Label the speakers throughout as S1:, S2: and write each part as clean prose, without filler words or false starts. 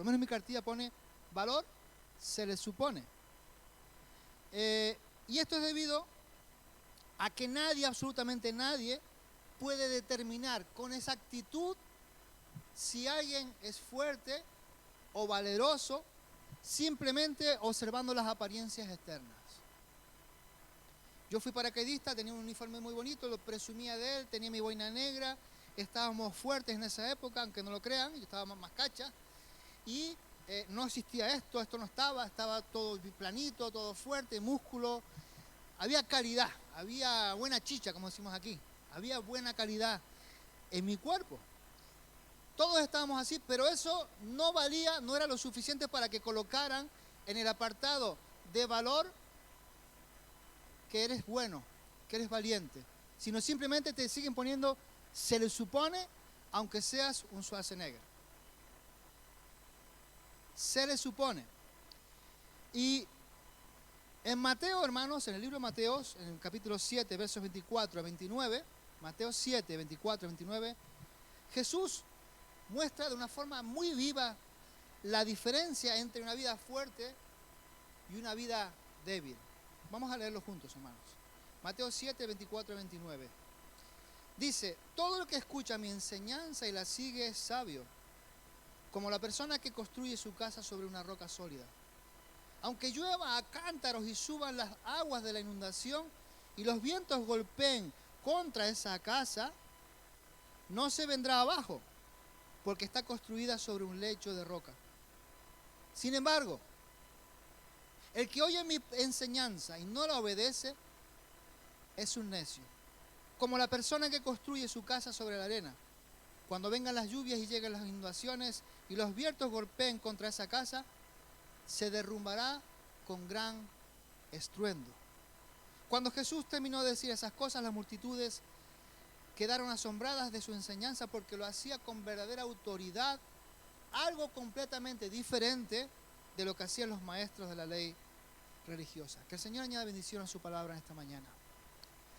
S1: lo menos en mi cartilla pone valor, se le supone. Y esto es debido a que nadie, absolutamente nadie, puede determinar con exactitud si alguien es fuerte o valeroso simplemente observando las apariencias externas. Yo fui paracaidista, tenía un uniforme muy bonito, lo presumía de él, tenía mi boina negra, estábamos fuertes en esa época, aunque no lo crean, yo estaba más cacha, y no existía esto no estaba todo planito, todo fuerte, músculo, había calidad, había buena chicha, como decimos aquí, había buena calidad en mi cuerpo. Todos estábamos así, pero eso no valía, no era lo suficiente para que colocaran en el apartado de valor que eres bueno, que eres valiente, sino simplemente te siguen poniendo, se le supone, aunque seas un Schwarzenegger. Se le supone. Y en Mateo, hermanos, en el libro de Mateo, en el capítulo 7, versos 24 a 29, Mateo 7, 24 a 29, Jesús muestra de una forma muy viva la diferencia entre una vida fuerte y una vida débil. Vamos a leerlo juntos, hermanos. Mateo 7, 24 a 29. Dice, todo el que escucha mi enseñanza y la sigue es sabio, como la persona que construye su casa sobre una roca sólida. Aunque llueva a cántaros y suban las aguas de la inundación y los vientos golpeen contra esa casa, no se vendrá abajo, porque está construida sobre un lecho de roca. Sin embargo, el que oye mi enseñanza y no la obedece es un necio, como la persona que construye su casa sobre la arena. Cuando vengan las lluvias y lleguen las inundaciones y los vientos golpeen contra esa casa, se derrumbará con gran estruendo. Cuando Jesús terminó de decir esas cosas, las multitudes quedaron asombradas de su enseñanza porque lo hacía con verdadera autoridad, algo completamente diferente de lo que hacían los maestros de la ley religiosa. Que el Señor añada bendición a su palabra en esta mañana.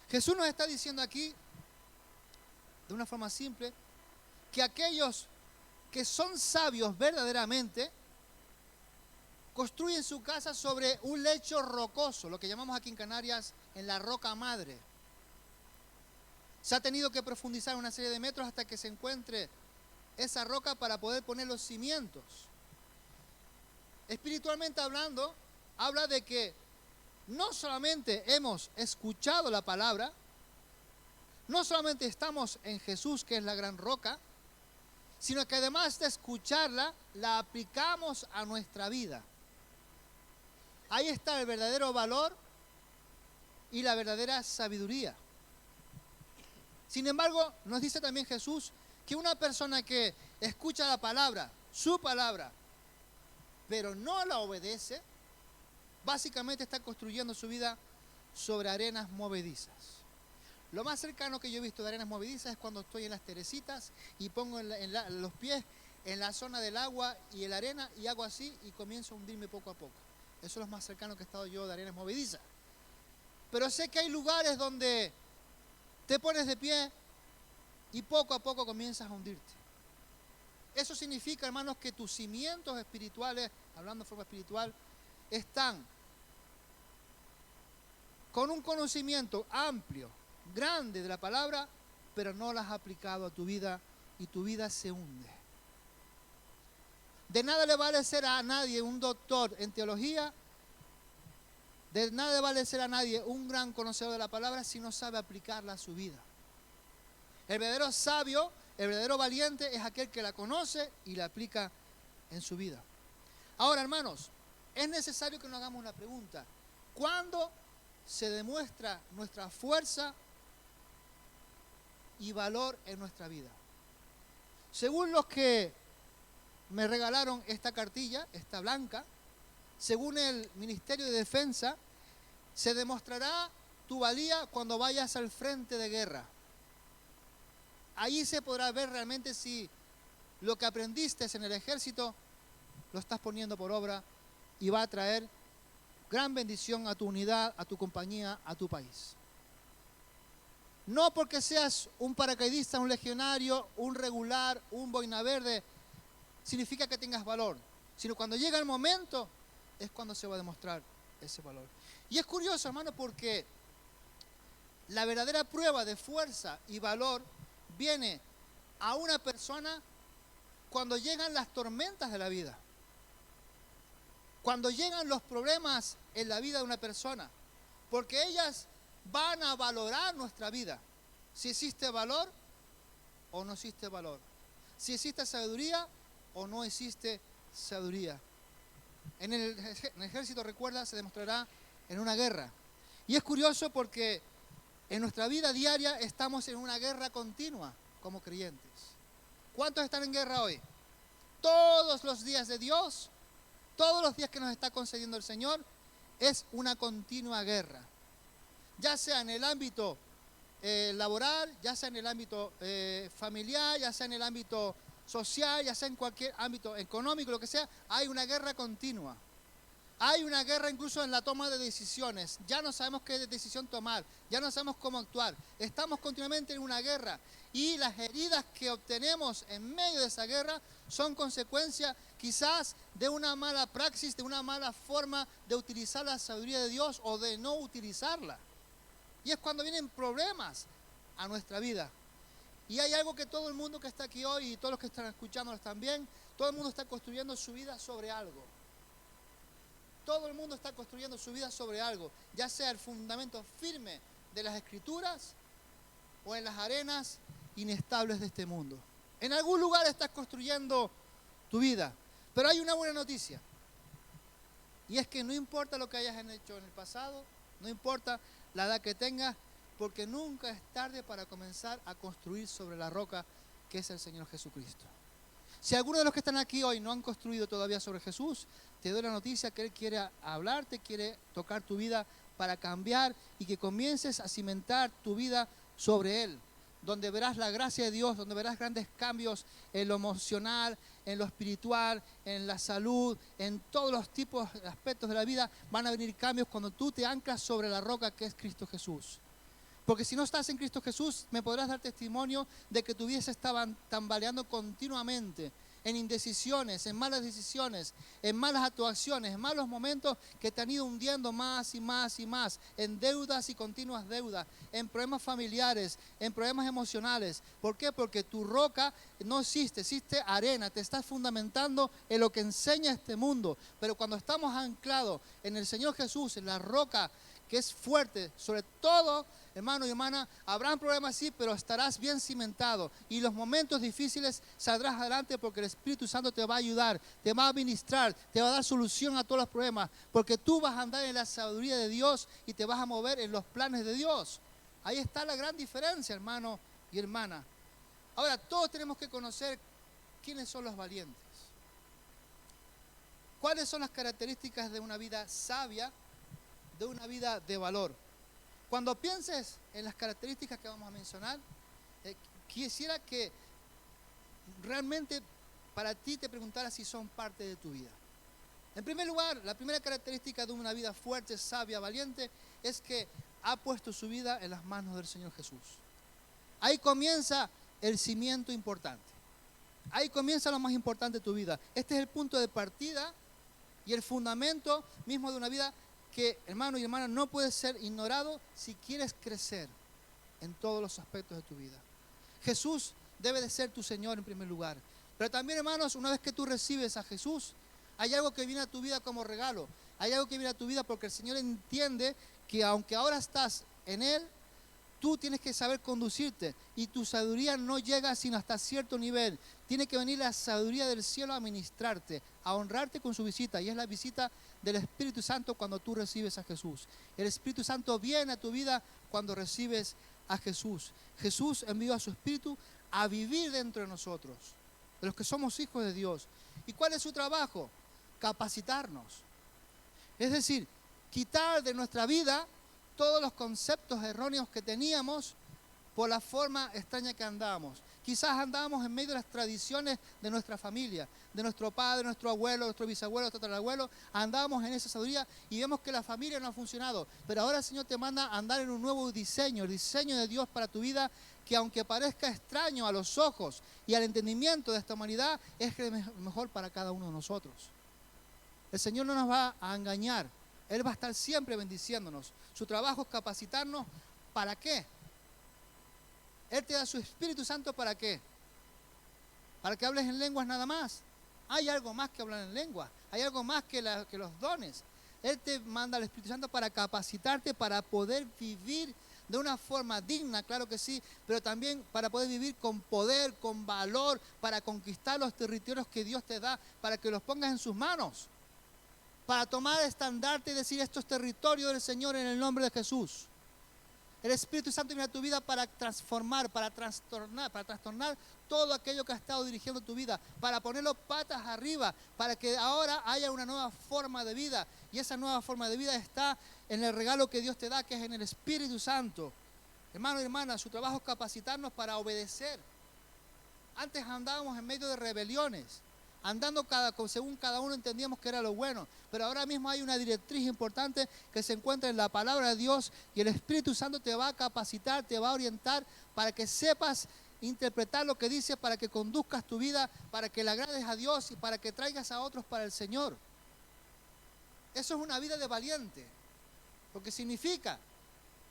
S1: Jesús nos está diciendo aquí, de una forma simple, que aquellos que son sabios verdaderamente construyen su casa sobre un lecho rocoso, lo que llamamos aquí en Canarias en la roca madre. Se ha tenido que profundizar una serie de metros hasta que se encuentre esa roca para poder poner los cimientos. Espiritualmente hablando, habla de que no solamente hemos escuchado la palabra, no solamente estamos en Jesús, que es la gran roca, sino que además de escucharla, la aplicamos a nuestra vida. Ahí está el verdadero valor y la verdadera sabiduría. Sin embargo, nos dice también Jesús que una persona que escucha la palabra, su palabra, pero no la obedece, básicamente está construyendo su vida sobre arenas movedizas. Lo más cercano que yo he visto de arenas movedizas es cuando estoy en las Teresitas y pongo los pies en la zona del agua y en la arena y hago así y comienzo a hundirme poco a poco. Eso es lo más cercano que he estado yo de arenas movedizas. Pero sé que hay lugares donde te pones de pie y poco a poco comienzas a hundirte. Eso significa, hermanos, que tus cimientos espirituales, hablando de forma espiritual, están con un conocimiento amplio, grande de la palabra, pero no las has aplicado a tu vida y tu vida se hunde. De nada le vale ser a nadie un doctor en teología, de nada le vale ser a nadie un gran conocedor de la palabra si no sabe aplicarla a su vida. El verdadero sabio, el verdadero valiente es aquel que la conoce y la aplica en su vida. Ahora, hermanos, es necesario que nos hagamos una pregunta. ¿Cuándo se demuestra nuestra fuerza y valor en nuestra vida? Según los que me regalaron esta cartilla, esta blanca, según el Ministerio de Defensa, se demostrará tu valía cuando vayas al frente de guerra. Ahí se podrá ver realmente si lo que aprendiste en el ejército lo estás poniendo por obra y va a traer gran bendición a tu unidad, a tu compañía, a tu país. No porque seas un paracaidista, un legionario, un regular, un boina verde, significa que tengas valor. sino cuando llega el momento es cuando se va a demostrar ese valor. Y es curioso, hermano, porque la verdadera prueba de fuerza y valor viene a una persona cuando llegan las tormentas de la vida, cuando llegan los problemas en la vida de una persona, porque ellas van a valorar nuestra vida, si existe valor o no existe valor, si existe sabiduría o no existe sabiduría. En el ejército, recuerda, se demostrará en una guerra. Y es curioso porque en nuestra vida diaria estamos en una guerra continua como creyentes. ¿Cuántos están en guerra hoy? Todos los días de Dios, todos los días que nos está concediendo el Señor, es una continua guerra. Ya sea en el ámbito laboral, ya sea en el ámbito familiar, ya sea en el ámbito social, ya sea en cualquier ámbito económico, lo que sea, hay una guerra continua. Hay una guerra incluso en la toma de decisiones. Ya no sabemos qué decisión tomar, ya no sabemos cómo actuar. Estamos continuamente en una guerra y las heridas que obtenemos en medio de esa guerra son consecuencia quizás de una mala praxis, de una mala forma de utilizar la sabiduría de Dios o de no utilizarla. Y es cuando vienen problemas a nuestra vida. Y hay algo que todo el mundo que está aquí hoy y todos los que están escuchándonos también, todo el mundo está construyendo su vida sobre algo. Todo el mundo está construyendo su vida sobre algo, ya sea el fundamento firme de las Escrituras o en las arenas inestables de este mundo. En algún lugar estás construyendo tu vida, pero hay una buena noticia. Y es que no importa lo que hayas hecho en el pasado, no importa la edad que tengas, porque nunca es tarde para comenzar a construir sobre la roca que es el Señor Jesucristo. Si algunos de los que están aquí hoy no han construido todavía sobre Jesús, te doy la noticia que Él quiere hablarte, quiere tocar tu vida para cambiar y que comiences a cimentar tu vida sobre Él, donde verás la gracia de Dios, donde verás grandes cambios en lo emocional, en lo espiritual, en la salud, en todos los tipos de aspectos de la vida. Van a venir cambios cuando tú te anclas sobre la roca que es Cristo Jesús. Porque si no estás en Cristo Jesús, me podrás dar testimonio de que tu vida se estaba tambaleando continuamente, en indecisiones, en malas decisiones, en malas actuaciones, en malos momentos que te han ido hundiendo más y más y más, en deudas y continuas deudas, en problemas familiares, en problemas emocionales. ¿Por qué? Porque tu roca no existe, existe arena, te estás fundamentando en lo que enseña este mundo. Pero cuando estamos anclados en el Señor Jesús, en la roca que es fuerte, sobre todo, hermano y hermana, habrán problemas sí, pero estarás bien cimentado. Y los momentos difíciles saldrás adelante porque el Espíritu Santo te va a ayudar, te va a ministrar, te va a dar solución a todos los problemas. Porque tú vas a andar en la sabiduría de Dios y te vas a mover en los planes de Dios. Ahí está la gran diferencia, hermano y hermana. Ahora, todos tenemos que conocer quiénes son los valientes. ¿Cuáles son las características de una vida sabia, de una vida de valor? Cuando pienses en las características que vamos a mencionar, quisiera que realmente para ti te preguntara si son parte de tu vida. En primer lugar, la primera característica de una vida fuerte, sabia, valiente, es que ha puesto su vida en las manos del Señor Jesús. Ahí comienza el cimiento importante. Ahí comienza lo más importante de tu vida. Este es el punto de partida y el fundamento mismo de una vida que, hermano y hermana, no puede ser ignorado si quieres crecer en todos los aspectos de tu vida. Jesús debe de ser tu Señor en primer lugar. Pero también, hermanos, una vez que tú recibes a Jesús, hay algo que viene a tu vida como regalo. Hay algo que viene a tu vida porque el Señor entiende que aunque ahora estás en Él, tú tienes que saber conducirte y tu sabiduría no llega sino hasta cierto nivel. Tiene que venir la sabiduría del cielo a ministrarte, a honrarte con su visita, y es la visita del Espíritu Santo cuando tú recibes a Jesús. El Espíritu Santo viene a tu vida cuando recibes a Jesús. Jesús envió a su Espíritu a vivir dentro de nosotros, de los que somos hijos de Dios. ¿Y cuál es su trabajo? Capacitarnos. Es decir, quitar de nuestra vida todos los conceptos erróneos que teníamos por la forma extraña que andábamos. Quizás andábamos en medio de las tradiciones de nuestra familia, de nuestro padre, nuestro abuelo, nuestro bisabuelo, nuestro tatarabuelo. Andábamos en esa sabiduría y vemos que la familia no ha funcionado. Pero ahora el Señor te manda a andar en un nuevo diseño, el diseño de Dios para tu vida, que aunque parezca extraño a los ojos y al entendimiento de esta humanidad, es el mejor para cada uno de nosotros. El Señor no nos va a engañar. Él va a estar siempre bendiciéndonos. Su trabajo es capacitarnos. ¿Para qué? Él te da su Espíritu Santo, ¿para qué? Para que hables en lenguas nada más. Hay algo más que hablar en lenguas. Hay algo más que los dones. Él te manda al Espíritu Santo para capacitarte, para poder vivir de una forma digna, claro que sí, pero también para poder vivir con poder, con valor, para conquistar los territorios que Dios te da, para que los pongas en sus manos, para tomar el estandarte y decir: esto es territorio del Señor en el nombre de Jesús. El Espíritu Santo viene a tu vida para transformar, para trastornar todo aquello que ha estado dirigiendo tu vida, para ponerlo patas arriba, para que ahora haya una nueva forma de vida. Y esa nueva forma de vida está en el regalo que Dios te da, que es en el Espíritu Santo. Hermano y hermana, su trabajo es capacitarnos para obedecer. Antes andábamos en medio de rebeliones, andando según cada uno entendíamos que era lo bueno, pero ahora mismo hay una directriz importante que se encuentra en la palabra de Dios, y el Espíritu Santo te va a capacitar, te va a orientar para que sepas interpretar lo que dice, para que conduzcas tu vida, para que le agrades a Dios y para que traigas a otros para el Señor. Eso es una vida de valiente, porque significa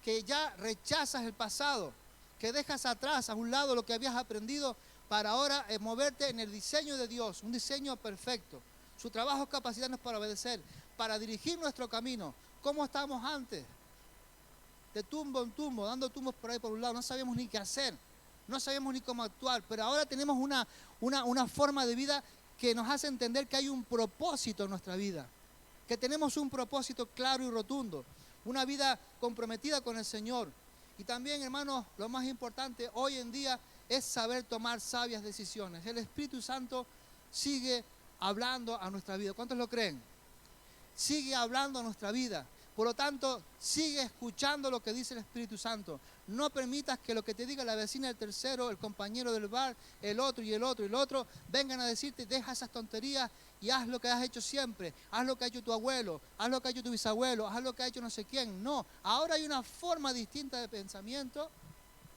S1: que ya rechazas el pasado, que dejas atrás a un lado lo que habías aprendido, para ahora moverte en el diseño de Dios, un diseño perfecto. Su trabajo es capacitarnos para obedecer, para dirigir nuestro camino. ¿Cómo estábamos antes? De tumbo en tumbo, dando tumbos por ahí por un lado, no sabíamos ni qué hacer, no sabíamos ni cómo actuar, pero ahora tenemos una forma de vida que nos hace entender que hay un propósito en nuestra vida, que tenemos un propósito claro y rotundo, una vida comprometida con el Señor. Y también, hermanos, lo más importante hoy en día es saber tomar sabias decisiones. El Espíritu Santo sigue hablando a nuestra vida. ¿Cuántos lo creen? Sigue hablando a nuestra vida. Por lo tanto, sigue escuchando lo que dice el Espíritu Santo. No permitas que lo que te diga la vecina del tercero, el compañero del bar, el otro y el otro y el otro, vengan a decirte: deja esas tonterías y haz lo que has hecho siempre. Haz lo que ha hecho tu abuelo, haz lo que ha hecho tu bisabuelo, haz lo que ha hecho no sé quién. No, ahora hay una forma distinta de pensamiento,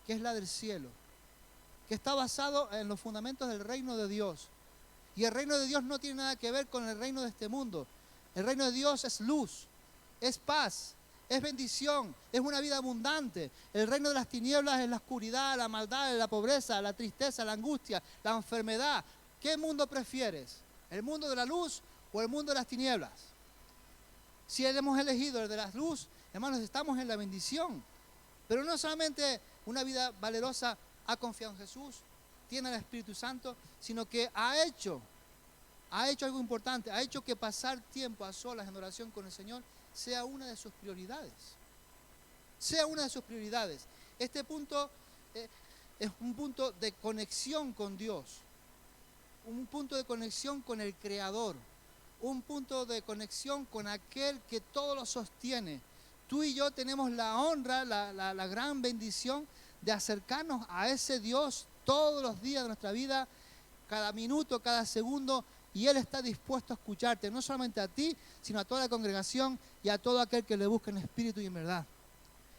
S1: que es la del cielo, que está basado en los fundamentos del reino de Dios. Y el reino de Dios no tiene nada que ver con el reino de este mundo. El reino de Dios es luz, es paz, es bendición, es una vida abundante. El reino de las tinieblas es la oscuridad, la maldad, la pobreza, la tristeza, la angustia, la enfermedad. ¿Qué mundo prefieres? ¿El mundo de la luz o el mundo de las tinieblas? Si hemos elegido el de la luz, hermanos, estamos en la bendición. Pero no solamente una vida valerosa ha confiado en Jesús, tiene el Espíritu Santo, sino que ha hecho algo importante, ha hecho que pasar tiempo a solas en oración con el Señor sea una de sus prioridades. Sea una de sus prioridades. Este punto es un punto de conexión con Dios, un punto de conexión con el Creador, un punto de conexión con aquel que todo lo sostiene. Tú y yo tenemos la honra, la gran bendición de acercarnos a ese Dios todos los días de nuestra vida, cada minuto, cada segundo, y Él está dispuesto a escucharte, no solamente a ti, sino a toda la congregación y a todo aquel que le busque en espíritu y en verdad.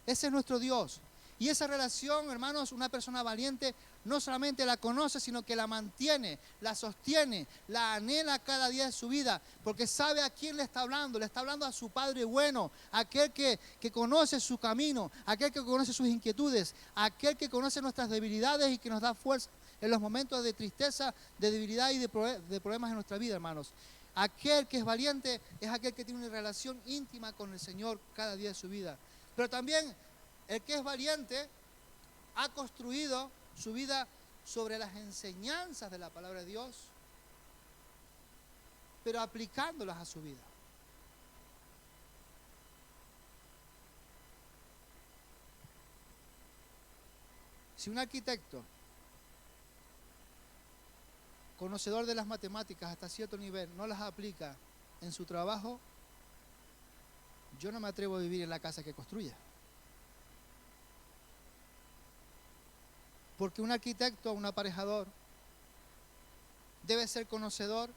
S1: Ese es nuestro Dios. Y esa relación, hermanos, una persona valiente no solamente la conoce, sino que la mantiene, la sostiene, la anhela cada día de su vida, porque sabe a quién le está hablando a su Padre bueno, aquel que conoce su camino, aquel que conoce sus inquietudes, aquel que conoce nuestras debilidades y que nos da fuerza en los momentos de tristeza, de debilidad y de problemas en nuestra vida, hermanos. Aquel que es valiente es aquel que tiene una relación íntima con el Señor cada día de su vida. Pero también el que es valiente ha construido su vida sobre las enseñanzas de la palabra de Dios, pero aplicándolas a su vida. Si un arquitecto, conocedor de las matemáticas hasta cierto nivel, no las aplica en su trabajo, yo no me atrevo a vivir en la casa que construya. Porque un arquitecto, un aparejador, debe ser conocedor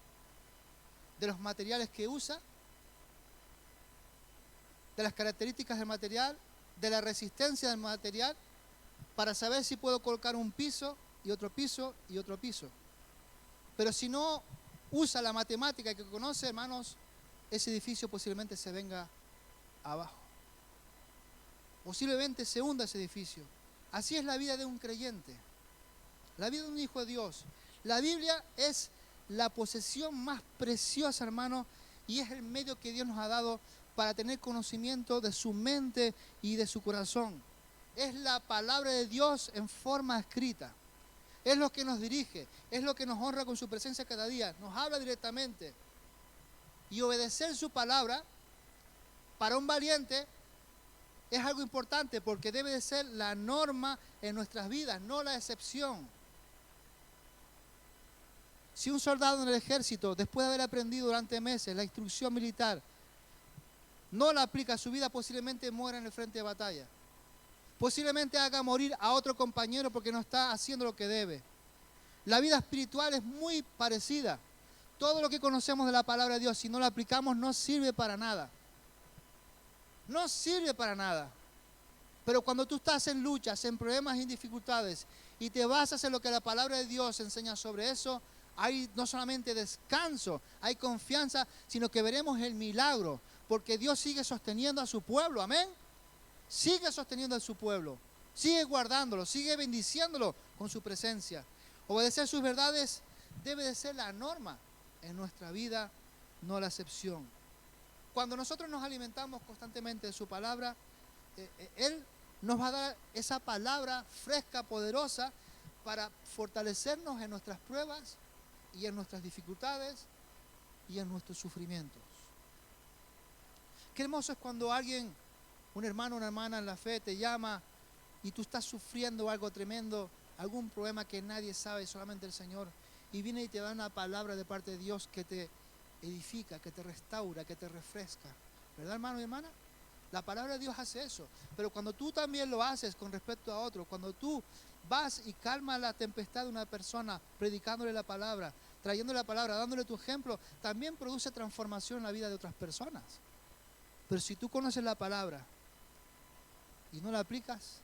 S1: de los materiales que usa, de las características del material, de la resistencia del material, para saber si puedo colocar un piso y otro piso y otro piso. Pero si no usa la matemática que conoce, hermanos, ese edificio posiblemente se venga abajo. Posiblemente se hunda ese edificio. Así es la vida de un creyente, la vida de un hijo de Dios. La Biblia es la posesión más preciosa, hermano, y es el medio que Dios nos ha dado para tener conocimiento de su mente y de su corazón. Es la palabra de Dios en forma escrita. Es lo que nos dirige, es lo que nos honra con su presencia cada día. Nos habla directamente. Y obedecer su palabra para un valiente es algo importante, porque debe de ser la norma en nuestras vidas, no la excepción. Si un soldado en el ejército, después de haber aprendido durante meses la instrucción militar, no la aplica a su vida, posiblemente muera en el frente de batalla. Posiblemente haga morir a otro compañero porque no está haciendo lo que debe. La vida espiritual es muy parecida. Todo lo que conocemos de la palabra de Dios, si no la aplicamos, no sirve para nada. No sirve para nada. Pero cuando tú estás en luchas, en problemas y en dificultades, y te basas en lo que la palabra de Dios enseña sobre eso, hay no solamente descanso, hay confianza, sino que veremos el milagro, porque Dios sigue sosteniendo a su pueblo, amén. Sigue sosteniendo a su pueblo, sigue guardándolo, sigue bendiciéndolo con su presencia. Obedecer sus verdades debe de ser la norma en nuestra vida, no la excepción. Cuando nosotros nos alimentamos constantemente de su palabra, Él nos va a dar esa palabra fresca, poderosa, para fortalecernos en nuestras pruebas y en nuestras dificultades y en nuestros sufrimientos. Qué hermoso es cuando alguien, un hermano o una hermana en la fe, te llama y tú estás sufriendo algo tremendo, algún problema que nadie sabe, solamente el Señor, y viene y te da una palabra de parte de Dios que te edifica, que te restaura, que te refresca. ¿Verdad, hermano y hermana? La palabra de Dios hace eso. Pero cuando tú también lo haces con respecto a otro, cuando tú vas y calmas la tempestad de una persona, predicándole la palabra, trayéndole la palabra, dándole tu ejemplo, también produce transformación en la vida de otras personas. Pero si tú conoces la palabra y no la aplicas,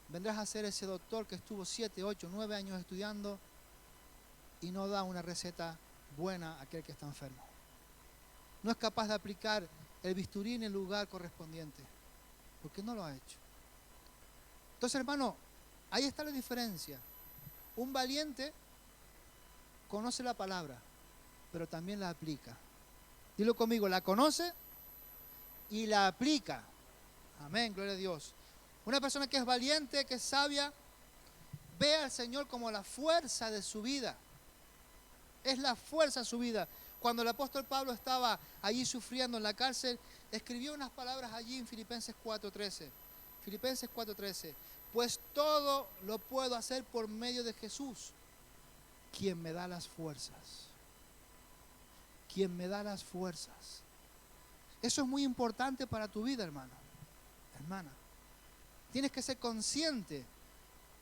S1: vendrás a ser ese doctor que estuvo 7, 8, 9 años estudiando y no da una receta buena a aquel que está enfermo. No es capaz de aplicar el bisturí en el lugar correspondiente, porque no lo ha hecho. Entonces, hermano, ahí está la diferencia. Un valiente conoce la palabra, pero también la aplica. Dilo conmigo, la conoce y la aplica. Amén, gloria a Dios. Una persona que es valiente, que es sabia, ve al Señor como la fuerza de su vida. Es la fuerza de su vida. Cuando el apóstol Pablo estaba allí sufriendo en la cárcel, escribió unas palabras allí en Filipenses 4:13. Filipenses 4:13. Pues todo lo puedo hacer por medio de Jesús, quien me da las fuerzas. Quien me da las fuerzas. Eso es muy importante para tu vida, hermano, hermana. Tienes que ser consciente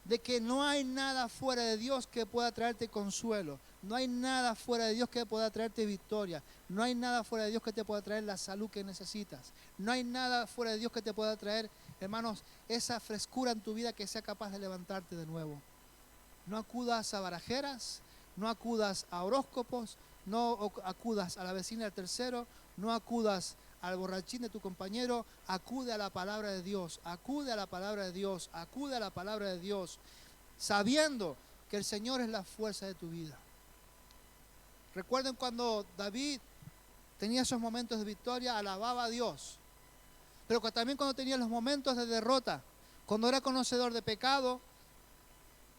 S1: de que no hay nada fuera de Dios que pueda traerte consuelo. No hay nada fuera de Dios que pueda traerte victoria. No hay nada fuera de Dios que te pueda traer la salud que necesitas. No hay nada fuera de Dios que te pueda traer, hermanos, esa frescura en tu vida que sea capaz de levantarte de nuevo. No acudas a barajeras, no acudas a horóscopos, no acudas a la vecina del tercero, no acudas al borrachín de tu compañero. Acude a la palabra de Dios, acude a la palabra de Dios, acude a la palabra de Dios, sabiendo que el Señor es la fuerza de tu vida. Recuerden cuando David tenía esos momentos de victoria, alababa a Dios, pero también cuando tenía los momentos de derrota, cuando era conocedor de pecado,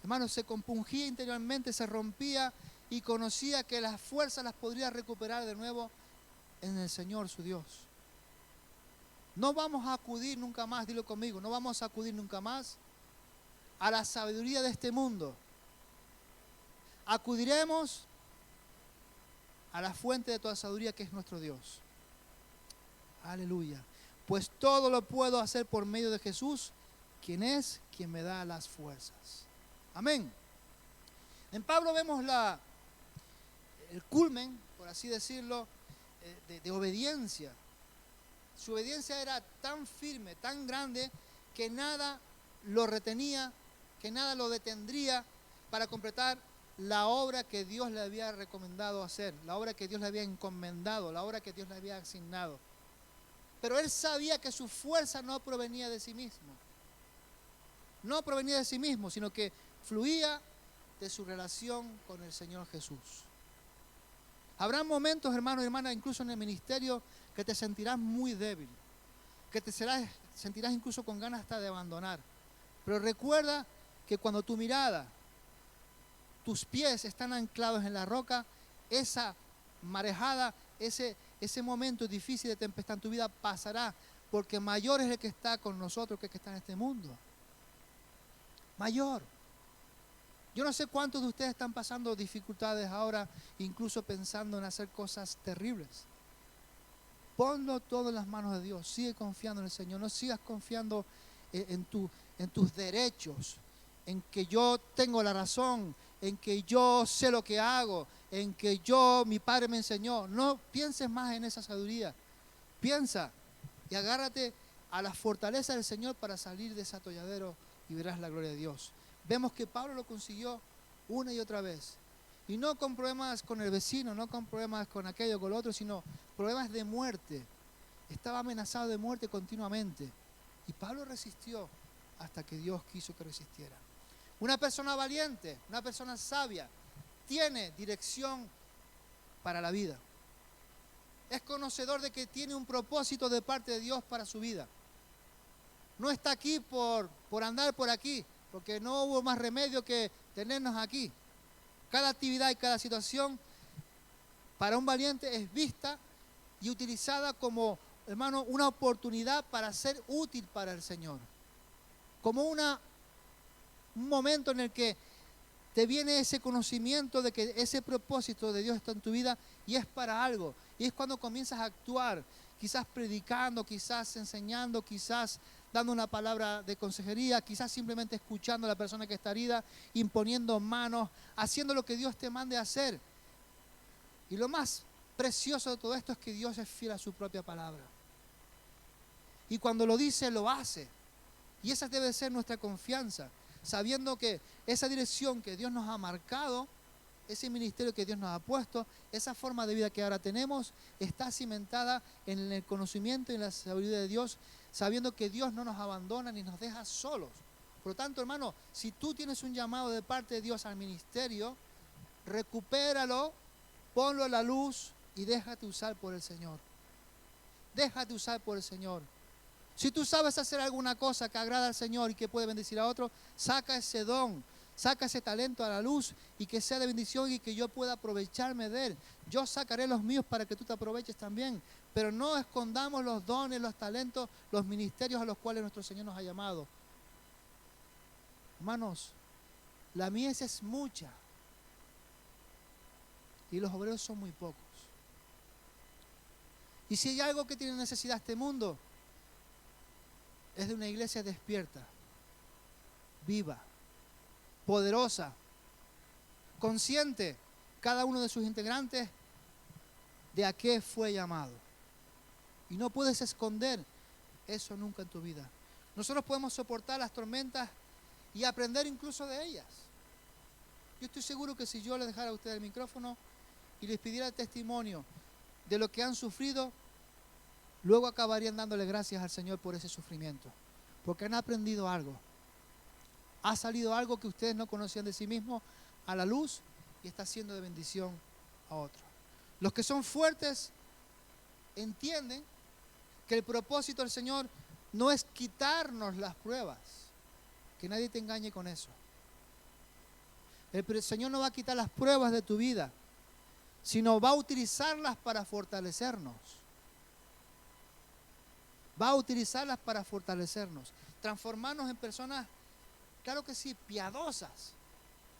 S1: hermano, se compungía interiormente, se rompía y conocía que las fuerzas las podría recuperar de nuevo en el Señor su Dios. No vamos a acudir nunca más, dilo conmigo, no vamos a acudir nunca más a la sabiduría de este mundo. Acudiremos a la fuente de toda sabiduría, que es nuestro Dios. Aleluya. Pues todo lo puedo hacer por medio de Jesús, quien me da las fuerzas. Amén. En Pablo vemos el culmen, por así decirlo, de obediencia. Su obediencia era tan firme, tan grande, que nada lo retenía, que nada lo detendría para completar la obra que Dios le había recomendado hacer, la obra que Dios le había encomendado, la obra que Dios le había asignado. Pero él sabía que su fuerza no provenía de sí mismo. No provenía de sí mismo, sino que fluía de su relación con el Señor Jesús. Habrá momentos, hermano y hermana, incluso en el ministerio, que te sentirás muy débil, que te sentirás incluso con ganas hasta de abandonar. Pero recuerda que cuando tu mirada, tus pies están anclados en la roca, esa marejada, ese momento difícil de tempestad en tu vida pasará, porque mayor es el que está con nosotros que el que está en este mundo. Mayor. Yo no sé cuántos de ustedes están pasando dificultades ahora, incluso pensando en hacer cosas terribles. Ponlo todo en las manos de Dios. Sigue confiando en el Señor. No sigas confiando en tus derechos, en que yo tengo la razón, en que yo sé lo que hago, en que mi Padre me enseñó. No pienses más en esa sabiduría. Piensa y agárrate a la fortaleza del Señor para salir de ese atolladero y verás la gloria de Dios. Vemos que Pablo lo consiguió una y otra vez. Y no con problemas con el vecino, no con problemas con aquello, con lo otro, sino problemas de muerte. Estaba amenazado de muerte continuamente. Y Pablo resistió hasta que Dios quiso que resistiera. Una persona valiente, una persona sabia, tiene dirección para la vida. Es conocedor de que tiene un propósito de parte de Dios para su vida. No está aquí por andar por aquí, porque no hubo más remedio que tenernos aquí. Cada actividad y cada situación para un valiente es vista y utilizada como, hermano, una oportunidad para ser útil para el Señor. Como un momento en el que te viene ese conocimiento de que ese propósito de Dios está en tu vida y es para algo. Y es cuando comienzas a actuar, quizás predicando, quizás enseñando, quizás dando una palabra de consejería, quizás simplemente escuchando a la persona que está herida, imponiendo manos, haciendo lo que Dios te mande a hacer. Y lo más precioso de todo esto es que Dios es fiel a su propia palabra. Y cuando lo dice, lo hace. Y esa debe ser nuestra confianza, sabiendo que esa dirección que Dios nos ha marcado, ese ministerio que Dios nos ha puesto, esa forma de vida que ahora tenemos, está cimentada en el conocimiento y en la sabiduría de Dios, sabiendo que Dios no nos abandona ni nos deja solos. Por lo tanto, hermano, si tú tienes un llamado de parte de Dios al ministerio, recupéralo, ponlo a la luz y déjate usar por el Señor. Déjate usar por el Señor. Si tú sabes hacer alguna cosa que agrada al Señor y que puede bendecir a otro, saca ese don, saca ese talento a la luz y que sea de bendición y que yo pueda aprovecharme de él. Yo sacaré los míos para que tú te aproveches también. Pero no escondamos los dones, los talentos, los ministerios a los cuales nuestro Señor nos ha llamado. Hermanos, la mies es mucha y los obreros son muy pocos. Y si hay algo que tiene necesidad este mundo, es de una iglesia despierta, viva, poderosa, consciente, cada uno de sus integrantes, de a qué fue llamado. Y no puedes esconder eso nunca en tu vida. Nosotros podemos soportar las tormentas y aprender incluso de ellas. Yo estoy seguro que si yo les dejara a ustedes el micrófono y les pidiera el testimonio de lo que han sufrido, luego acabarían dándole gracias al Señor por ese sufrimiento, porque han aprendido algo. Ha salido algo que ustedes no conocían de sí mismos a la luz y está siendo de bendición a otros. Los que son fuertes entienden que el propósito del Señor no es quitarnos las pruebas, que nadie te engañe con eso. El Señor no va a quitar las pruebas de tu vida, sino va a utilizarlas para fortalecernos. Va a utilizarlas para fortalecernos, transformarnos en personas, claro que sí, piadosas,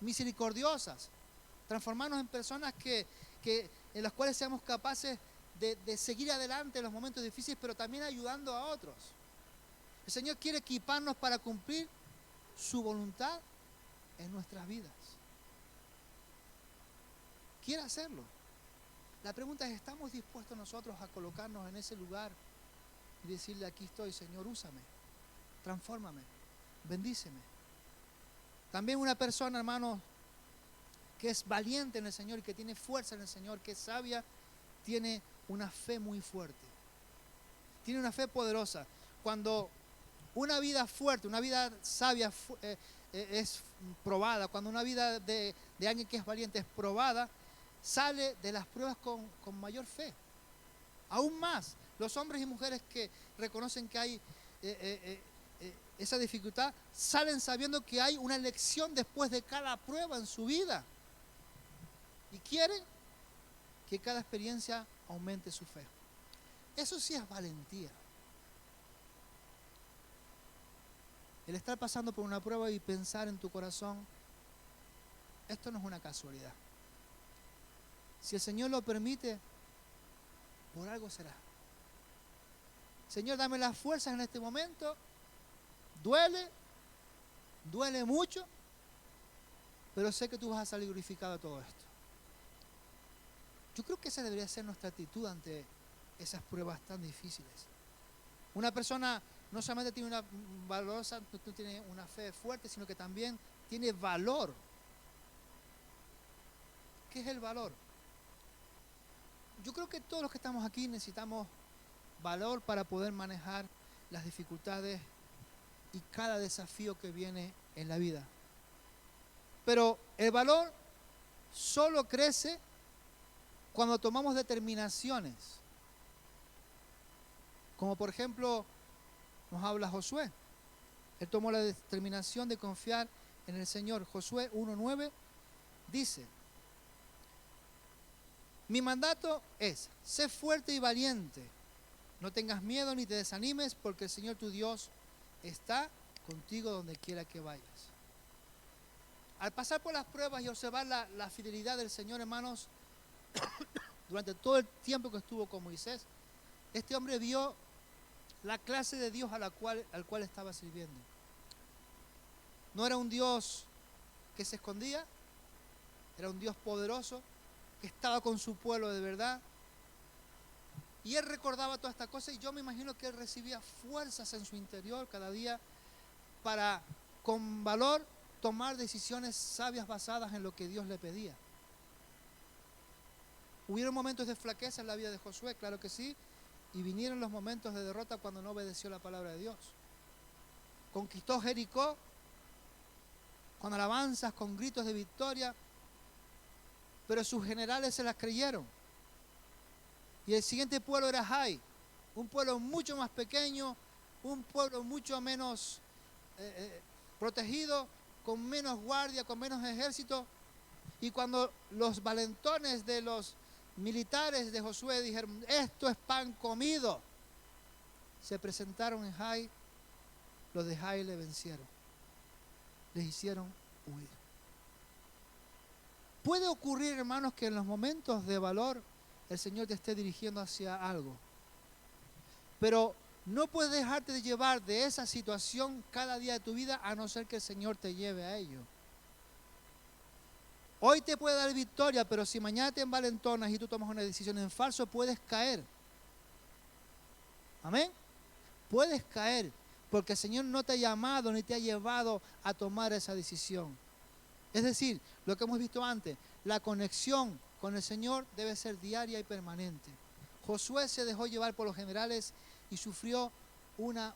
S1: misericordiosas, transformarnos en personas en las cuales seamos capaces de seguir adelante en los momentos difíciles, pero también ayudando a otros. El Señor quiere equiparnos para cumplir su voluntad en nuestras vidas. Quiere hacerlo. La pregunta es, ¿estamos dispuestos nosotros a colocarnos en ese lugar y decirle, aquí estoy, Señor, úsame, transfórmame, bendíceme? También una persona, hermano, que es valiente en el Señor y que tiene fuerza en el Señor, que es sabia, tiene una fe muy fuerte. Tiene una fe poderosa. Cuando una vida fuerte, una vida sabia es probada, cuando una vida de alguien que es valiente es probada, sale de las pruebas con mayor fe. Aún más, los hombres y mujeres que reconocen que hay esa dificultad, salen sabiendo que hay una lección después de cada prueba en su vida. Y quieren que cada experiencia aumente su fe. Eso sí es valentía. El estar pasando por una prueba y pensar en tu corazón, esto no es una casualidad. Si el Señor lo permite, por algo será. Señor, dame las fuerzas en este momento. Duele mucho, pero sé que tú vas a salir glorificado de todo esto. Yo creo que esa debería ser nuestra actitud ante esas pruebas tan difíciles. Una persona no solamente tiene una valorosa, no tiene una fe fuerte, sino que también tiene valor. ¿Qué es el valor? Yo creo que todos los que estamos aquí necesitamos valor para poder manejar las dificultades y cada desafío que viene en la vida. Pero el valor solo crece cuando tomamos determinaciones. Como por ejemplo nos habla Josué. Él tomó la determinación de confiar en el Señor. Josué 1:9 dice: mi mandato es, sé fuerte y valiente. No tengas miedo ni te desanimes, porque el Señor tu Dios está contigo donde quiera que vayas. Al pasar por las pruebas y observar la fidelidad del Señor, hermanos, durante todo el tiempo que estuvo con Moisés, este hombre vio la clase de Dios al cual estaba sirviendo. No era un Dios que se escondía, era un Dios poderoso, que estaba con su pueblo de verdad. Y él recordaba todas estas cosas y yo me imagino que él recibía fuerzas en su interior cada día para, con valor, tomar decisiones sabias basadas en lo que Dios le pedía. ¿Hubieron momentos de flaqueza en la vida de Josué? Claro que sí. Y vinieron los momentos de derrota cuando no obedeció la palabra de Dios. Conquistó Jericó con alabanzas, con gritos de victoria, pero sus generales se las creyeron. Y el siguiente pueblo era Jai, un pueblo mucho más pequeño, un pueblo mucho menos protegido, con menos guardia, con menos ejército. Y cuando los valentones de los militares de Josué dijeron, esto es pan comido, se presentaron en Jai, los de Jai le vencieron, les hicieron huir. Puede ocurrir, hermanos, que en los momentos de valor el Señor te esté dirigiendo hacia algo, pero no puedes dejarte de llevar de esa situación cada día de tu vida a no ser que el Señor te lleve a ello. Hoy te puede dar victoria, pero si mañana te envalentonas y tú tomas una decisión en falso, puedes caer. Amén. Puedes caer porque el Señor no te ha llamado ni te ha llevado a tomar esa decisión. Es decir, lo que hemos visto antes, la conexión con el Señor debe ser diaria y permanente. Josué se dejó llevar por los generales y sufrió una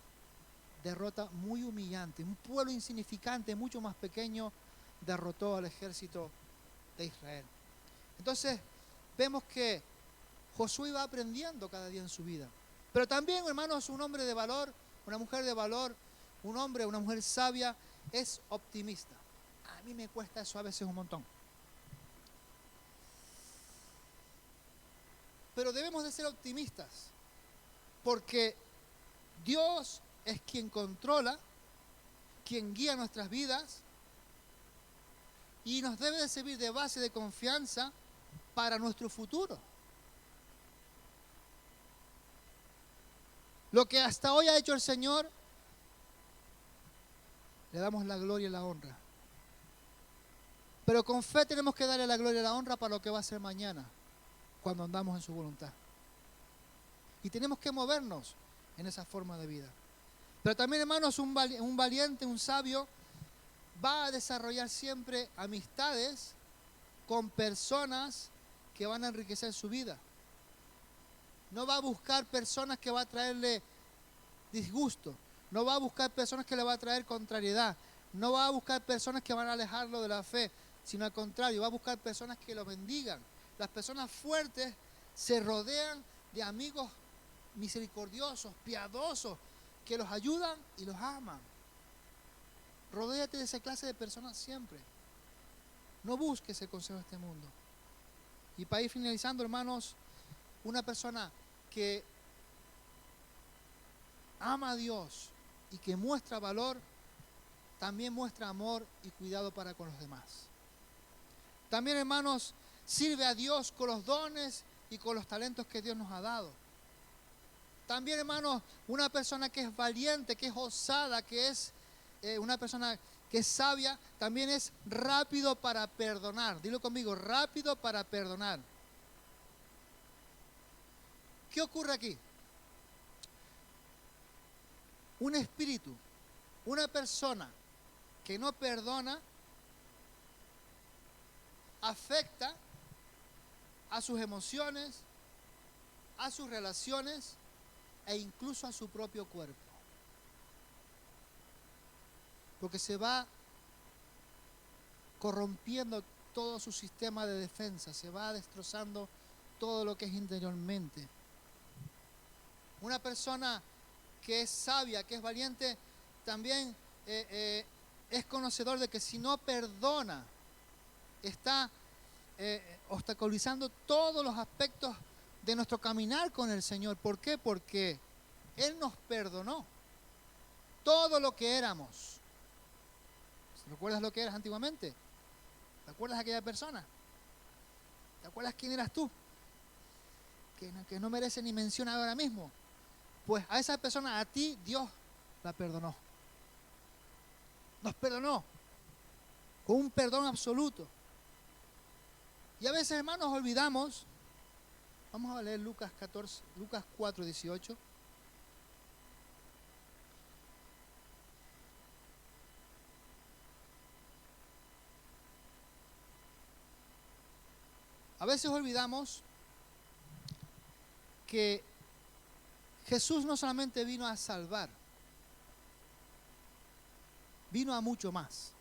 S1: derrota muy humillante. Un pueblo insignificante, mucho más pequeño, derrotó al ejército de Israel. Entonces, vemos que Josué iba aprendiendo cada día en su vida. Pero también, hermanos, un hombre de valor, una mujer de valor, un hombre, una mujer sabia, es optimista. A mí me cuesta eso a veces un montón. Pero debemos de ser optimistas, porque Dios es quien controla, quien guía nuestras vidas y nos debe de servir de base de confianza para nuestro futuro. Lo que hasta hoy ha hecho el Señor, le damos la gloria y la honra. Pero con fe tenemos que darle la gloria y la honra para lo que va a ser mañana, cuando andamos en su voluntad. Y tenemos que movernos en esa forma de vida. Pero también, hermanos, un valiente, un sabio, va a desarrollar siempre amistades con personas que van a enriquecer su vida. No va a buscar personas que va a traerle disgusto. No va a buscar personas que le va a traer contrariedad. No va a buscar personas que van a alejarlo de la fe, sino al contrario, va a buscar personas que lo bendigan. Las personas fuertes se rodean de amigos misericordiosos, piadosos, que los ayudan y los aman. Rodéate de esa clase de personas siempre. No busques el consejo de este mundo. Y para ir finalizando, hermanos, una persona que ama a Dios y que muestra valor, también muestra amor y cuidado para con los demás. También, hermanos, sirve a Dios con los dones y con los talentos que Dios nos ha dado. También, hermanos, una persona que es valiente, que es osada, que es una persona que es sabia, también es rápido para perdonar. Dilo conmigo, rápido para perdonar. ¿Qué ocurre aquí? Un espíritu, una persona que no perdona, afecta a sus emociones, a sus relaciones e incluso a su propio cuerpo. Porque se va corrompiendo todo su sistema de defensa, se va destrozando todo lo que es interiormente. Una persona que es sabia, que es valiente, también es conocedor de que si no perdona, está obstaculizando todos los aspectos de nuestro caminar con el Señor. ¿Por qué? Porque Él nos perdonó todo lo que éramos. ¿Recuerdas lo que eras antiguamente? ¿Te acuerdas de aquella persona? ¿Te acuerdas quién eras tú? Que no merece ni mención ahora mismo. Pues a esa persona, a ti, Dios la perdonó. Nos perdonó con un perdón absoluto. Y a veces, hermanos, olvidamos. Vamos a leer Lucas 4:18. A veces olvidamos que Jesús no solamente vino a salvar, vino a mucho más.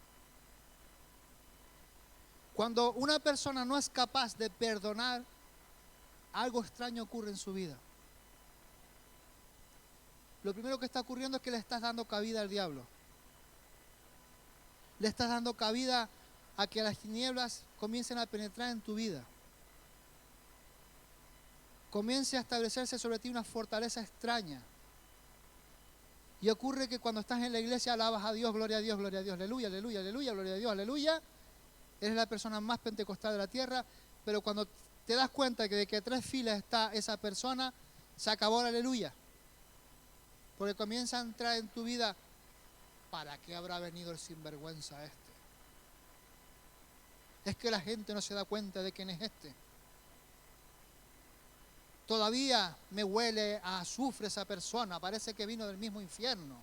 S1: Cuando una persona no es capaz de perdonar, algo extraño ocurre en su vida. Lo primero que está ocurriendo es que le estás dando cabida al diablo. Le estás dando cabida a que las tinieblas comiencen a penetrar en tu vida. Comience a establecerse sobre ti una fortaleza extraña. Y ocurre que cuando estás en la iglesia alabas a Dios, gloria a Dios, aleluya, aleluya, aleluya, gloria a Dios, aleluya. Eres la persona más pentecostal de la tierra, pero cuando te das cuenta de que 3 filas está esa persona, se acabó el aleluya. Porque comienza a entrar en tu vida, ¿para qué habrá venido el sinvergüenza este? Es que la gente no se da cuenta de quién es este. Todavía me huele a azufre esa persona, parece que vino del mismo infierno.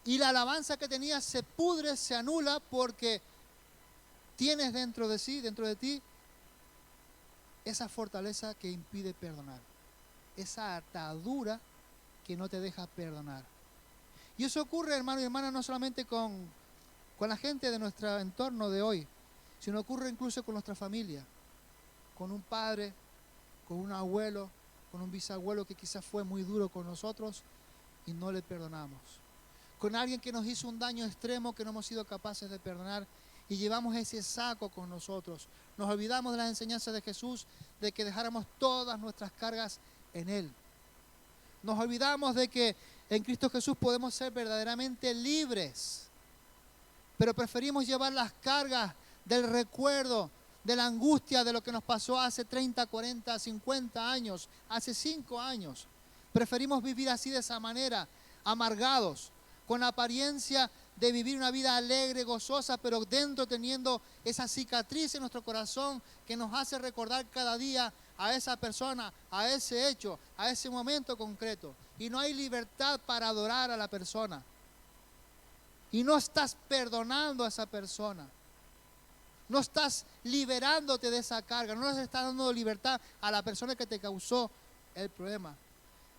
S1: Y la alabanza que tenía se pudre, se anula, porque tienes dentro de ti, esa fortaleza que impide perdonar, esa atadura que no te deja perdonar. Y eso ocurre, hermano y hermana, no solamente con la gente de nuestro entorno de hoy, sino ocurre incluso con nuestra familia, con un padre, con un abuelo, con un bisabuelo que quizás fue muy duro con nosotros y no le perdonamos. Con alguien que nos hizo un daño extremo que no hemos sido capaces de perdonar y llevamos ese saco con nosotros. Nos olvidamos de las enseñanzas de Jesús, de que dejáramos todas nuestras cargas en Él. Nos olvidamos de que en Cristo Jesús podemos ser verdaderamente libres, pero preferimos llevar las cargas del recuerdo, de la angustia de lo que nos pasó hace 30, 40, 50 años, hace 5 años. Preferimos vivir así, de esa manera, amargados, con la apariencia de vivir una vida alegre, gozosa, pero dentro teniendo esa cicatriz en nuestro corazón que nos hace recordar cada día a esa persona, a ese hecho, a ese momento concreto. Y no hay libertad para adorar a la persona. Y no estás perdonando a esa persona. No estás liberándote de esa carga, no le estás dando libertad a la persona que te causó el problema.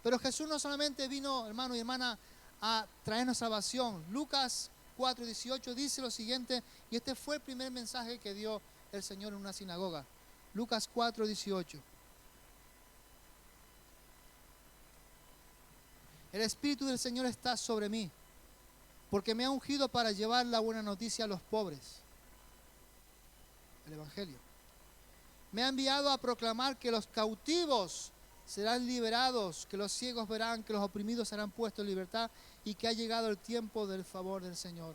S1: Pero Jesús no solamente vino, hermano y hermana, a traernos salvación. Lucas 4:18 dice lo siguiente, y este fue el primer mensaje que dio el Señor en una sinagoga. Lucas 4:18. El Espíritu del Señor está sobre mí, porque me ha ungido para llevar la buena noticia a los pobres. El Evangelio. Me ha enviado a proclamar que los cautivos serán liberados, que los ciegos verán, que los oprimidos serán puestos en libertad y que ha llegado el tiempo del favor del Señor.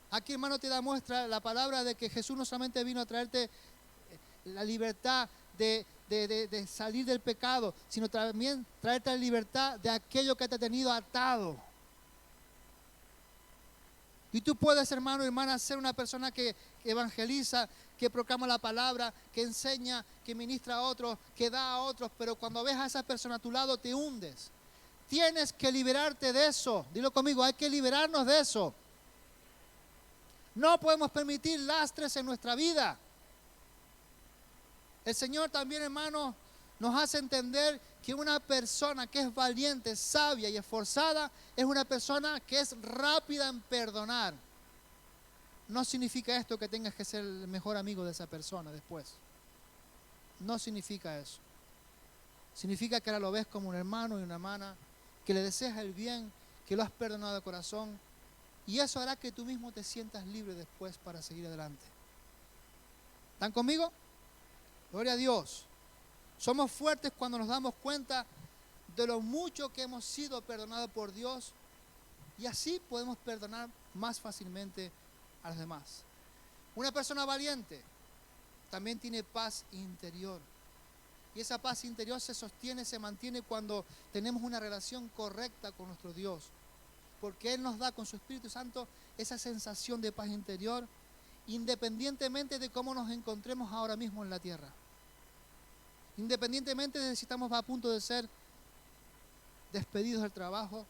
S1: Aquí, hermano, te da muestra la palabra de que Jesús no solamente vino a traerte la libertad de salir del pecado, sino también traerte la libertad de aquello que te ha tenido atado. Y tú puedes, hermano y hermana, ser una persona que evangeliza, que proclama la palabra, que enseña, que ministra a otros, que da a otros, pero cuando ves a esa persona a tu lado te hundes. Tienes que liberarte de eso. Dilo conmigo, hay que liberarnos de eso. No podemos permitir lastres en nuestra vida. El Señor también, hermano, nos hace entender que una persona que es valiente, sabia y esforzada es una persona que es rápida en perdonar. No significa esto que tengas que ser el mejor amigo de esa persona después. No significa eso. Significa que ahora lo ves como un hermano y una hermana, que le deseas el bien, que lo has perdonado de corazón. Y eso hará que tú mismo te sientas libre después para seguir adelante. ¿Están conmigo? Gloria a Dios. Somos fuertes cuando nos damos cuenta de lo mucho que hemos sido perdonados por Dios y así podemos perdonar más fácilmente a los demás. Una persona valiente también tiene paz interior y esa paz interior se sostiene, se mantiene cuando tenemos una relación correcta con nuestro Dios, porque Él nos da con su Espíritu Santo esa sensación de paz interior independientemente de cómo nos encontremos ahora mismo en la tierra. Independientemente de si estamos a punto de ser despedidos del trabajo,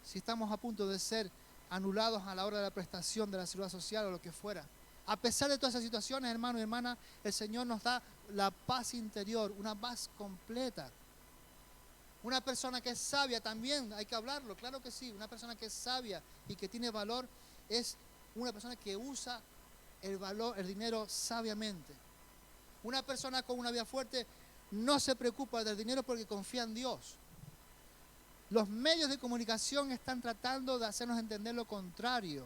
S1: si estamos a punto de ser anulados a la hora de la prestación de la seguridad social o lo que fuera. A pesar de todas esas situaciones, hermano y hermana, el Señor nos da la paz interior, una paz completa. Una persona que es sabia también, hay que hablarlo, claro que sí. Una persona que es sabia y que tiene valor es una persona que usa el dinero sabiamente. Una persona con una vida fuerte no se preocupa del dinero porque confía en Dios. Los medios de comunicación están tratando de hacernos entender lo contrario,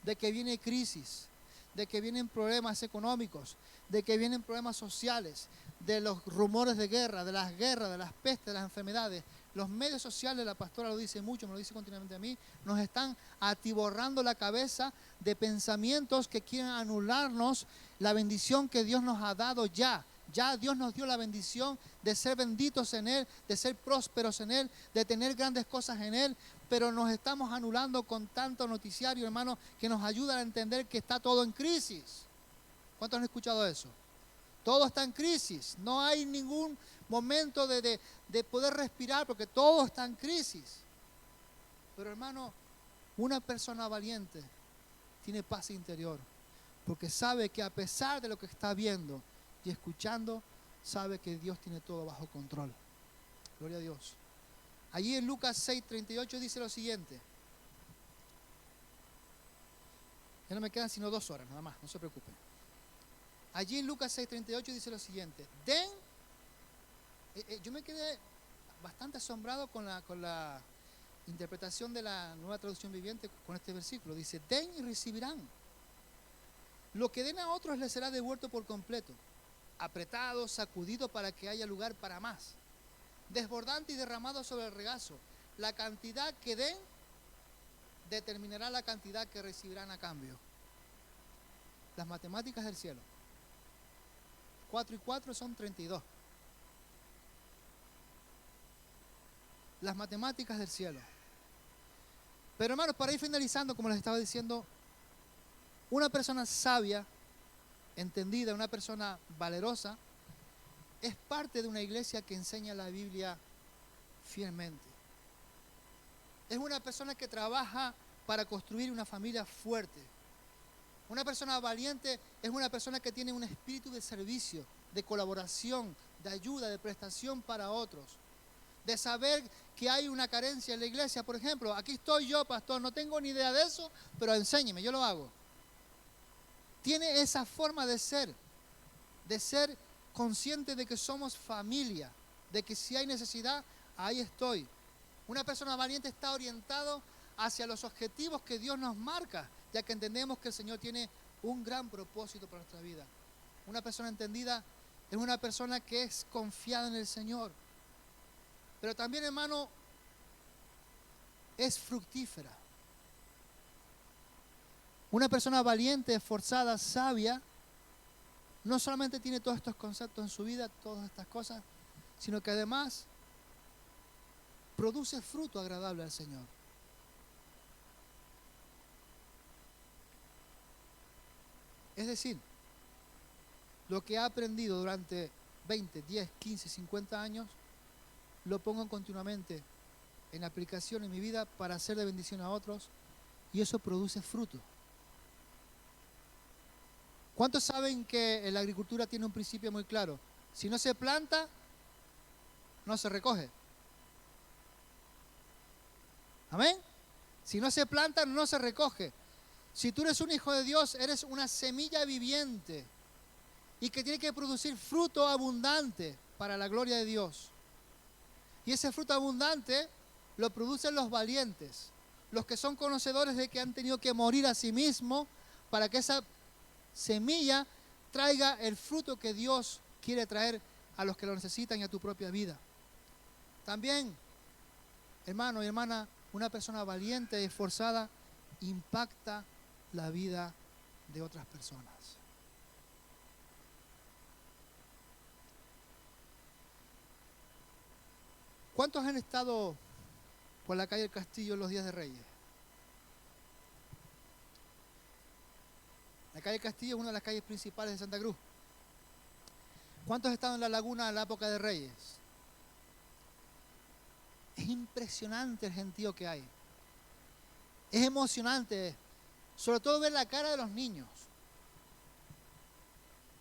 S1: de que viene crisis, de que vienen problemas económicos, de que vienen problemas sociales, de los rumores de guerra, de las guerras, de las pestes, de las enfermedades. Los medios sociales, la pastora lo dice mucho, me lo dice continuamente a mí, nos están atiborrando la cabeza de pensamientos que quieren anularnos la bendición que Dios nos ha dado ya. Ya Dios nos dio la bendición de ser benditos en Él, de ser prósperos en Él, de tener grandes cosas en Él, pero nos estamos anulando con tanto noticiario, hermano, que nos ayuda a entender que está todo en crisis. ¿Cuántos han escuchado eso? Todo está en crisis, no hay ningún momento de poder respirar porque todo está en crisis. Pero hermano, una persona valiente tiene paz interior, porque sabe que a pesar de lo que está viendo y escuchando, sabe que Dios tiene todo bajo control. Gloria a Dios. Allí en Lucas 6:38 dice lo siguiente. Ya no me quedan sino 2 horas, nada más, no se preocupen. Allí en Lucas 6:38 dice lo siguiente. Yo me quedé bastante asombrado con la interpretación de la Nueva Traducción Viviente con este versículo. Dice, den y recibirán. Lo que den a otros les será devuelto por completo. Apretado, sacudido para que haya lugar para más. Desbordante y derramado sobre el regazo. La cantidad que den determinará la cantidad que recibirán a cambio. Las matemáticas del cielo. 4 y 4 son 32. Las matemáticas del cielo. Pero hermanos, para ir finalizando, como les estaba diciendo, una persona sabia, entendida, una persona valerosa, es parte de una iglesia que enseña la Biblia fielmente. Es una persona que trabaja para construir una familia fuerte. Una persona valiente es una persona que tiene un espíritu de servicio, de colaboración, de ayuda, de prestación para otros. De saber que hay una carencia en la iglesia. Por ejemplo, aquí estoy yo, pastor, no tengo ni idea de eso, pero enséñeme, yo lo hago. Tiene esa forma de ser consciente de que somos familia, de que si hay necesidad, ahí estoy. Una persona valiente está orientado hacia los objetivos que Dios nos marca, ya que entendemos que el Señor tiene un gran propósito para nuestra vida. Una persona entendida es una persona que es confiada en el Señor. Pero también, hermano, es fructífera. Una persona valiente, esforzada, sabia, no solamente tiene todos estos conceptos en su vida, todas estas cosas, sino que además produce fruto agradable al Señor. Es decir, lo que ha aprendido durante 20, 10, 15, 50 años, lo pongo continuamente en aplicación en mi vida para hacer de bendición a otros, y eso produce fruto. ¿Cuántos saben que la agricultura tiene un principio muy claro? Si no se planta, no se recoge. ¿Amén? Si no se planta, no se recoge. Si tú eres un hijo de Dios, eres una semilla viviente y que tiene que producir fruto abundante para la gloria de Dios. Y ese fruto abundante lo producen los valientes, los que son conocedores de que han tenido que morir a sí mismos para que esa semilla traiga el fruto que Dios quiere traer a los que lo necesitan y a tu propia vida. También, hermano y hermana, una persona valiente y esforzada impacta la vida de otras personas. ¿Cuántos han estado por la calle del Castillo en los días de Reyes? La calle Castillo es una de las calles principales de Santa Cruz. ¿Cuántos han estado en la laguna en la época de Reyes? Es impresionante el gentío que hay. Es emocionante, sobre todo ver la cara de los niños.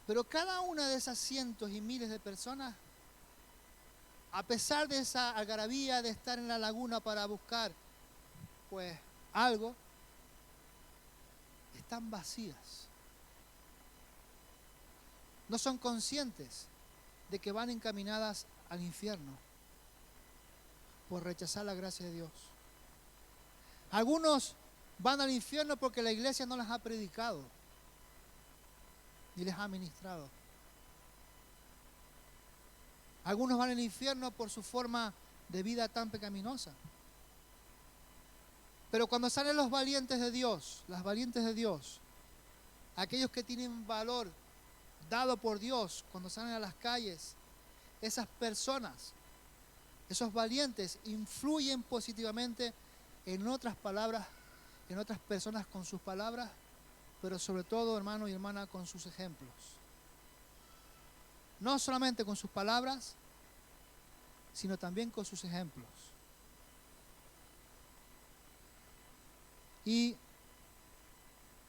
S1: Pero cada una de esas cientos y miles de personas, a pesar de esa algarabía de estar en la laguna para buscar, pues, algo, están vacías. No son conscientes de que van encaminadas al infierno por rechazar la gracia de Dios. Algunos van al infierno porque la iglesia no les ha predicado ni les ha ministrado. Algunos van al infierno por su forma de vida tan pecaminosa. Pero cuando salen los valientes de Dios, las valientes de Dios, aquellos que tienen valor dado por Dios, cuando salen a las calles, esas personas, esos valientes influyen positivamente en otras palabras, en otras personas con sus palabras, pero sobre todo, hermano y hermana, con sus ejemplos. No solamente con sus palabras, sino también con sus ejemplos. Y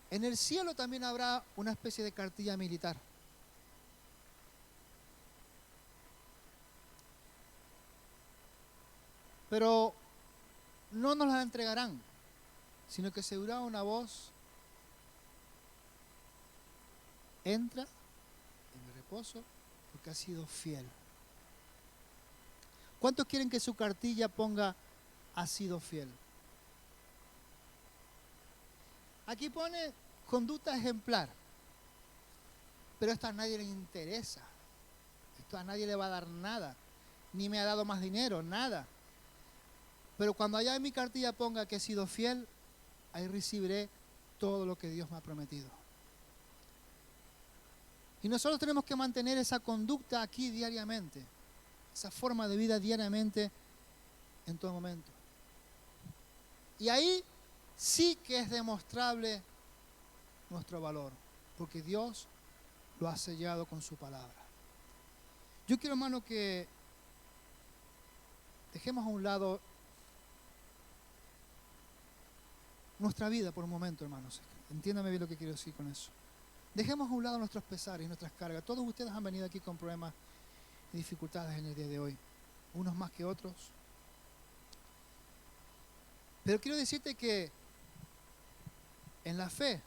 S1: en el cielo también habrá una especie de cartilla militar. Pero no nos la entregarán, sino que se oirá una voz: entra en mi reposo porque has sido fiel. ¿Cuántos quieren que su cartilla ponga has sido fiel? Aquí pone conducta ejemplar, pero esto a nadie le interesa. Esto a nadie le va a dar nada, ni me ha dado más dinero, nada. Pero cuando allá en mi cartilla ponga que he sido fiel, ahí recibiré todo lo que Dios me ha prometido. Y nosotros tenemos que mantener esa conducta aquí diariamente, esa forma de vida diariamente en todo momento. Y ahí sí que es demostrable nuestro valor, porque Dios lo ha sellado con su palabra. Yo quiero, hermano, que dejemos a un lado nuestra vida por un momento, hermanos. Entiéndame bien lo que quiero decir con eso. Dejemos a un lado nuestros pesares y nuestras cargas. Todos ustedes han venido aquí con problemas y dificultades en el día de hoy, unos más que otros. Pero quiero decirte que en la fe,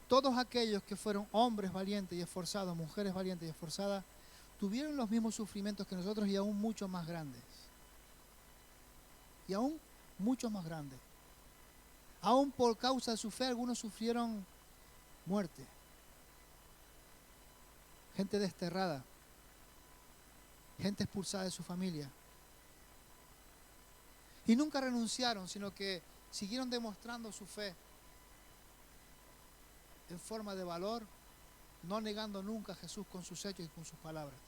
S1: todos aquellos que fueron hombres valientes y esforzados, mujeres valientes y esforzadas, tuvieron los mismos sufrimientos que nosotros y aún mucho más grandes. Y aún mucho más grandes. Aún por causa de su fe, algunos sufrieron muerte. Gente desterrada. Gente expulsada de su familia. Y nunca renunciaron, sino que siguieron demostrando su fe en forma de valor, no negando nunca a Jesús con sus hechos y con sus palabras.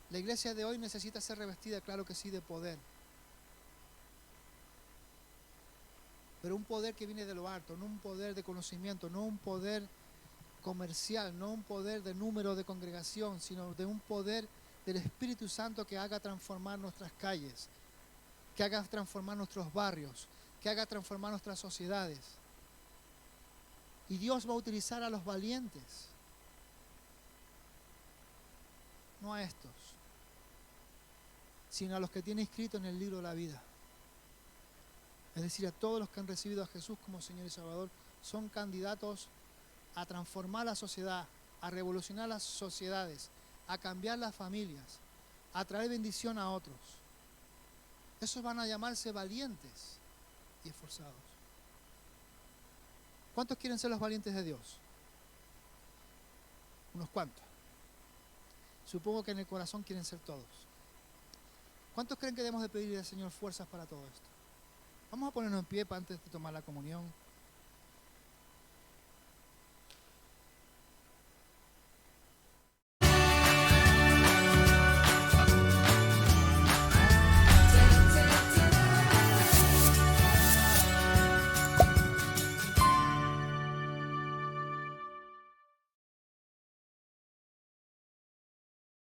S1: La iglesia de hoy necesita ser revestida, claro que sí, de poder. Pero un poder que viene de lo alto, no un poder de conocimiento, no un poder comercial, no un poder de número de congregación, sino de un poder del Espíritu Santo que haga transformar nuestras calles, que haga transformar nuestros barrios, que haga transformar nuestras sociedades. Y Dios va a utilizar a los valientes, no a estos, sino a los que tiene escrito en el libro de la vida. Es decir, a todos los que han recibido a Jesús como Señor y Salvador, son candidatos a transformar la sociedad, a revolucionar las sociedades, a cambiar las familias, a traer bendición a otros. Esos van a llamarse valientes y esforzados. ¿Cuántos quieren ser los valientes de Dios? Unos cuantos. Supongo que en el corazón quieren ser todos. ¿Cuántos creen que debemos de pedirle al Señor fuerzas para todo esto? Vamos a ponernos en pie para antes de tomar la comunión.